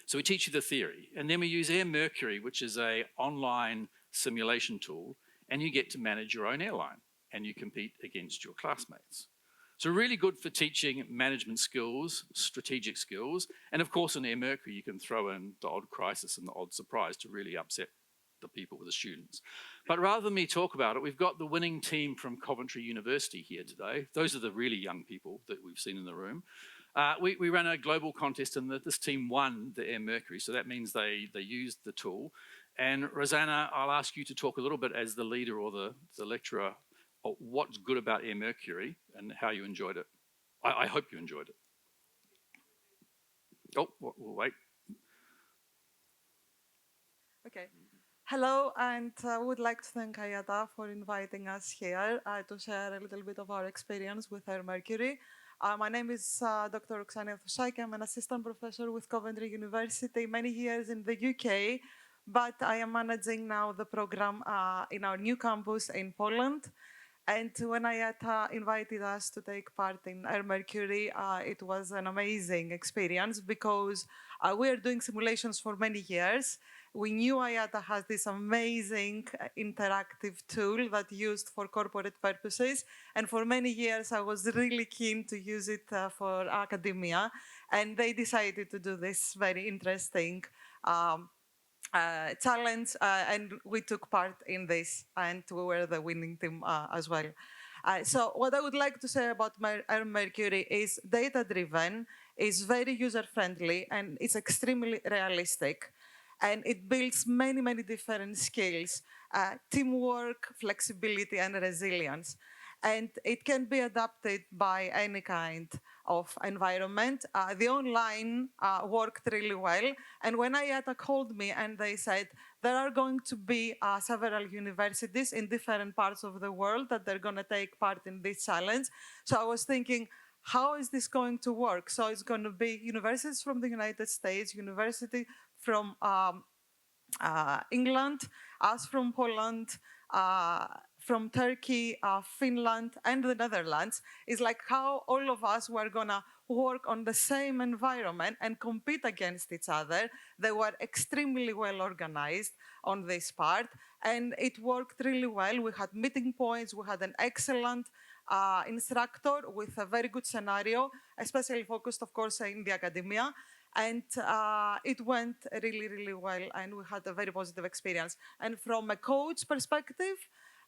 So we teach you the theory, and then we use Air Mercury, which is an online simulation tool, and you get to manage your own airline, and you compete against your classmates. So really good for teaching management skills, strategic skills, and of course in Air Mercury you can throw in the odd crisis and the odd surprise to really upset the people, the students. But rather than me talk about it, we've got the winning team from Coventry University here today. Those are the really young people that we've seen in the room. We ran a global contest and this team won the Air Mercury, so that means they used the tool. And Rosanna, I'll ask you to talk a little bit as the leader or the lecturer of what's good about Air Mercury and how you enjoyed it. I hope you enjoyed it. Oh, we'll wait. Okay. Hello, and I would like to thank IATA for inviting us here to share a little bit of our experience with Air Mercury. My name is Dr. Roxania Thoussaki. I'm an assistant professor with Coventry University, many years in the UK, but I am managing now the program in our new campus in Poland. And when IATA invited us to take part in Air Mercury, it was an amazing experience because we are doing simulations for many years. We knew IATA has this amazing interactive tool that used for corporate purposes. And for many years, I was really keen to use it for academia. And they decided to do this very interesting challenge, and we took part in this, and we were the winning team as well. So what I would like to say about Air Mercury is data-driven, is very user-friendly, and it's extremely realistic. And it builds many, many different skills, teamwork, flexibility, and resilience. And it can be adapted by any kind of environment. The online worked really well. And when IATA called me and they said, there are going to be several universities in different parts of the world that they're going to take part in this challenge. So I was thinking, how is this going to work? So it's going to be universities from the United States, university from England, us from Poland, from Turkey, Finland, and the Netherlands. Is like how all of us were gonna work on the same environment and compete against each other. They were extremely well organized on this part, and it worked really well. We had meeting points, we had an excellent instructor with a very good scenario, especially focused, of course, in the academia. And it went really, really well, and we had a very positive experience. And from a coach perspective,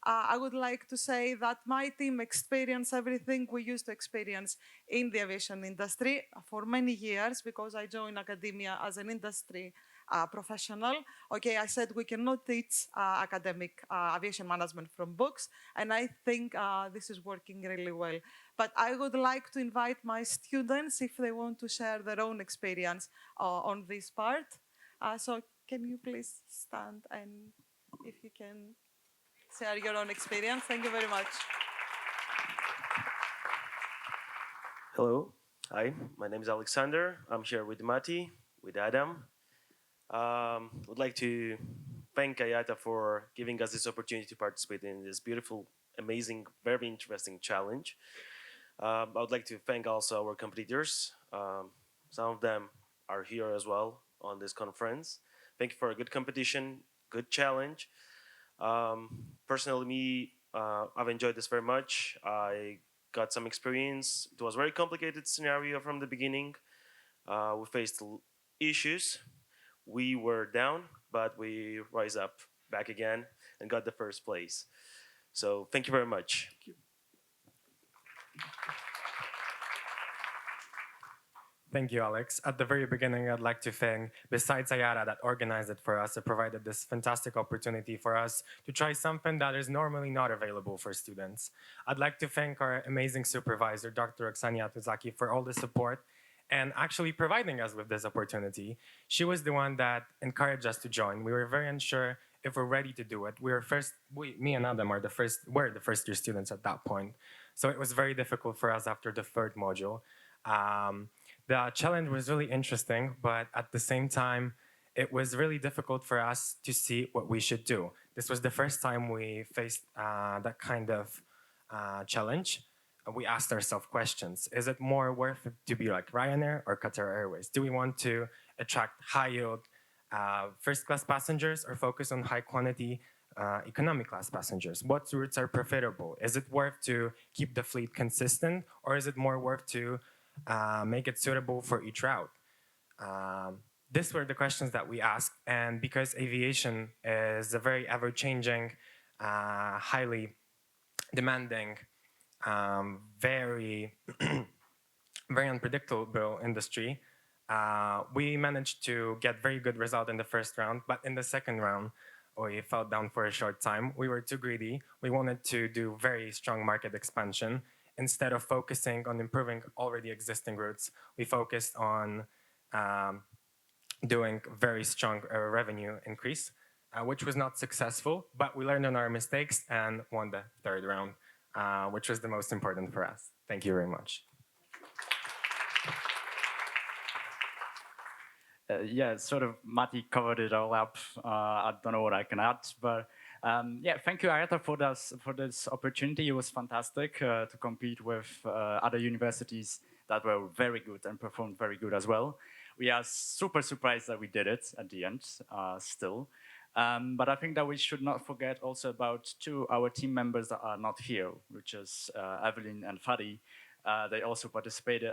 I would like to say that my team experienced everything we used to experience in the aviation industry for many years, because I joined academia as an industry professional. Okay, I said we cannot teach academic aviation management from books, and I think this is working really well. But I would like to invite my students if they want to share their own experience on this part. So can you please stand, and if you can share your own experience. Thank you very much. Hello. Hi, my name is Alexander. I'm here with Mati, with Adam. Would like to thank IATA for giving us this opportunity to participate in this beautiful, amazing, very interesting challenge. I would like to thank also our competitors. Some of them are here as well on this conference. Thank you for a good competition, good challenge. Personally, I've enjoyed this very much. I got some experience. It was a very complicated scenario from the beginning. We faced issues. We were down, but we rise up back again and got the first place. So thank you very much. Thank you. Thank you, Alex. At the very beginning, I'd like to thank, besides IATA that organized it for us, that provided this fantastic opportunity for us to try something that is normally not available for students. I'd like to thank our amazing supervisor, Dr. Roxania Thoussaki, for all the support and actually providing us with this opportunity. She was the one that encouraged us to join. We were very unsure if we're ready to do it. Me and Adam were the first year students at that point. So it was very difficult for us after the third module. The challenge was really interesting, but at the same time, it was really difficult for us to see what we should do. This was the first time we faced that kind of challenge. we asked ourselves questions. Is it more worth it to be like Ryanair or Qatar Airways? Do we want to attract high-yield first-class passengers or focus on high-quantity economy class passengers? What routes are profitable? Is it worth to keep the fleet consistent, or is it more worth to make it suitable for each route? These were the questions that we asked, and because aviation is a very ever-changing, highly demanding, very very unpredictable industry, we managed to get very good result in the first round, but in the second round, we fell down for a short time. We were too greedy. We wanted to do very strong market expansion. Instead of focusing on improving already existing routes, we focused on doing very strong revenue increase, which was not successful, but we learned on our mistakes and won the third round, which was the most important for us. Thank you very much. Yeah, sort of Matti covered it all up. I don't know what I can add, but yeah, thank you, Ayata, for this opportunity. It was fantastic to compete with other universities that were very good and performed very good as well. We are super surprised that we did it at the end still. But I think that we should not forget also about our team members that are not here, which is Evelyn and Fadi. They also participated,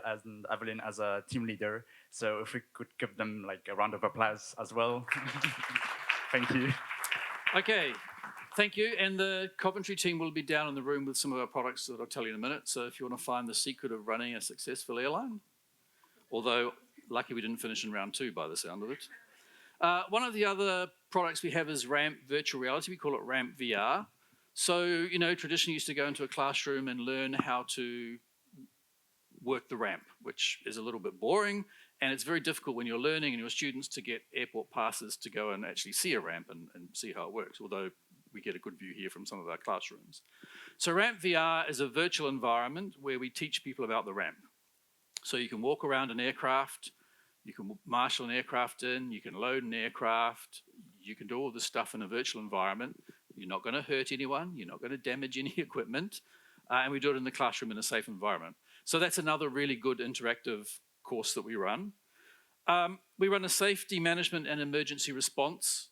Evelyn as a team leader. So if we could give them like a round of applause as well. Thank you. Okay, thank you. And the Coventry team will be down in the room with some of our products that I'll tell you in a minute. So if you want to find the secret of running a successful airline, although lucky we didn't finish in round 2 by the sound of it. One of the other products we have is Ramp Virtual Reality. We call it Ramp VR. So, you know, traditionally you used to go into a classroom and learn how to work the ramp, which is a little bit boring. And it's very difficult when you're learning and your students to get airport passes to go and actually see a ramp and see how it works, although we get a good view here from some of our classrooms. So Ramp VR is a virtual environment where we teach people about the ramp. So you can walk around an aircraft, you can marshal an aircraft in, you can load an aircraft, you can do all this stuff in a virtual environment. You're not going to hurt anyone, you're not going to damage any equipment, and we do it in the classroom in a safe environment. So that's another really good interactive course that we run. We run a safety management and emergency response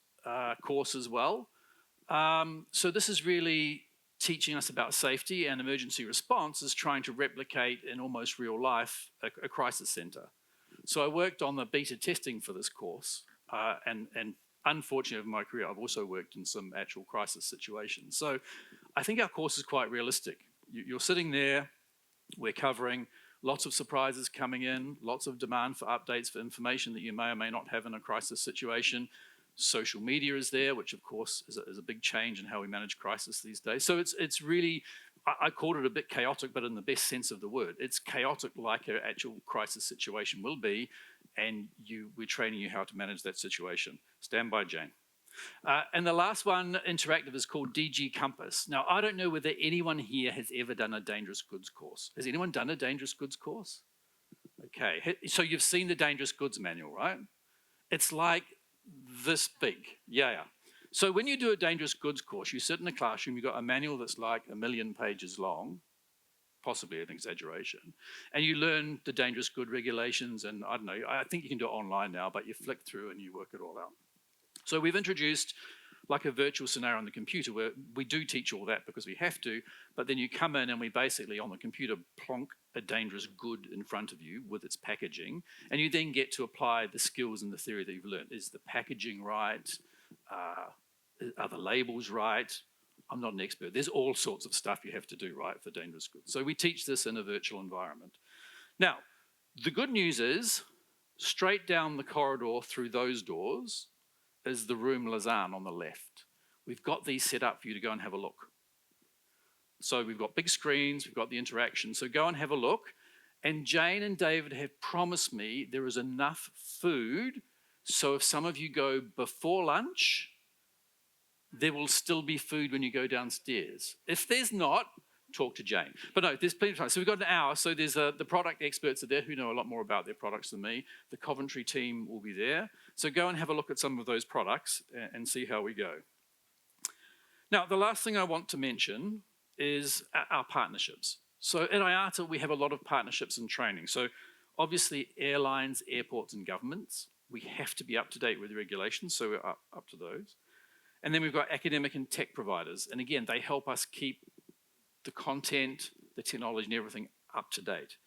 course as well. So this is really teaching us about safety, and emergency response is trying to replicate in almost real life a crisis center. So I worked on the beta testing for this course, and unfortunately in my career, I've also worked in some actual crisis situations. So I think our course is quite realistic. You're sitting there, we're covering lots of surprises coming in, lots of demand for updates for information that you may or may not have in a crisis situation. Social media is there, which of course is a big change in how we manage crisis these days. So it's really, I called it a bit chaotic, but in the best sense of the word. It's chaotic like an actual crisis situation will be, and we're training you how to manage that situation. Stand by, Jane. And the last one, interactive, is called DG Compass. Now, I don't know whether anyone here has ever done a dangerous goods course. Has anyone done a dangerous goods course? Okay, so you've seen the dangerous goods manual, right? It's like this big, yeah. So when you do a dangerous goods course, you sit in a classroom, you've got a manual that's like 1 million pages long, possibly an exaggeration, and you learn the dangerous good regulations, and I don't know, I think you can do it online now, but you flick through and you work it all out. So we've introduced like a virtual scenario on the computer where we do teach all that because we have to, but then you come in and we basically on the computer plonk a dangerous good in front of you with its packaging, and you then get to apply the skills and the theory that you've learned. Is the packaging right? Are the labels right? I'm not an expert. There's all sorts of stuff you have to do right for dangerous goods. So we teach this in a virtual environment. Now, the good news is straight down the corridor through those doors is the room Lausanne on the left. We've got these set up for you to go and have a look. So we've got big screens, we've got the interaction. So go and have a look. And Jane and David have promised me there is enough food, so if some of you go before lunch, there will still be food when you go downstairs. If there's not, talk to Jane. But no, there's plenty of time. So we've got an hour. So there's the product experts are there who know a lot more about their products than me. The Coventry team will be there. So go and have a look at some of those products and see how we go. Now, the last thing I want to mention is our partnerships. So at IATA, we have a lot of partnerships and training. So obviously airlines, airports, and governments, we have to be up to date with the regulations, so we're up to those. And then we've got academic and tech providers. And again, they help us keep the content, the technology, and everything up to date.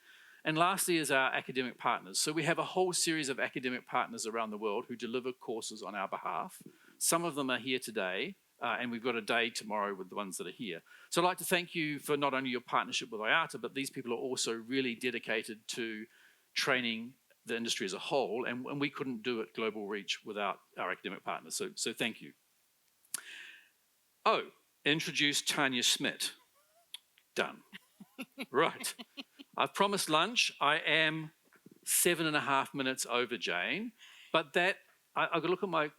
And lastly is our academic partners. So we have a whole series of academic partners around the world who deliver courses on our behalf. Some of them are here today, and we've got a day tomorrow with the ones that are here. So I'd like to thank you for not only your partnership with IATA, but these people are also really dedicated to training the industry as a whole, and we couldn't do it Global Reach without our academic partners, so thank you. Oh, introduce Tanya Schmidt. Done. Right. I've promised lunch. I am 7.5 minutes over, Jane, but that, I've got to look at my,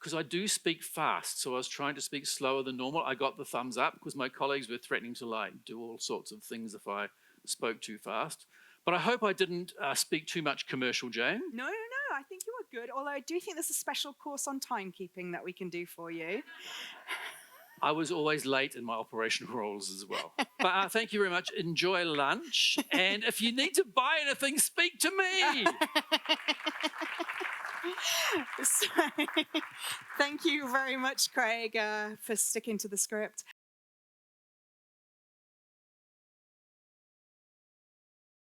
because I do speak fast, so I was trying to speak slower than normal. I got the thumbs up because my colleagues were threatening to like do all sorts of things if I spoke too fast. But I hope I didn't speak too much commercial, Jane. No, I think you were good. Although I do think there's a special course on timekeeping that we can do for you. I was always late in my operational roles as well. But thank you very much. Enjoy lunch. And if you need to buy anything, speak to me. So, thank you very much, Craig, for sticking to the script.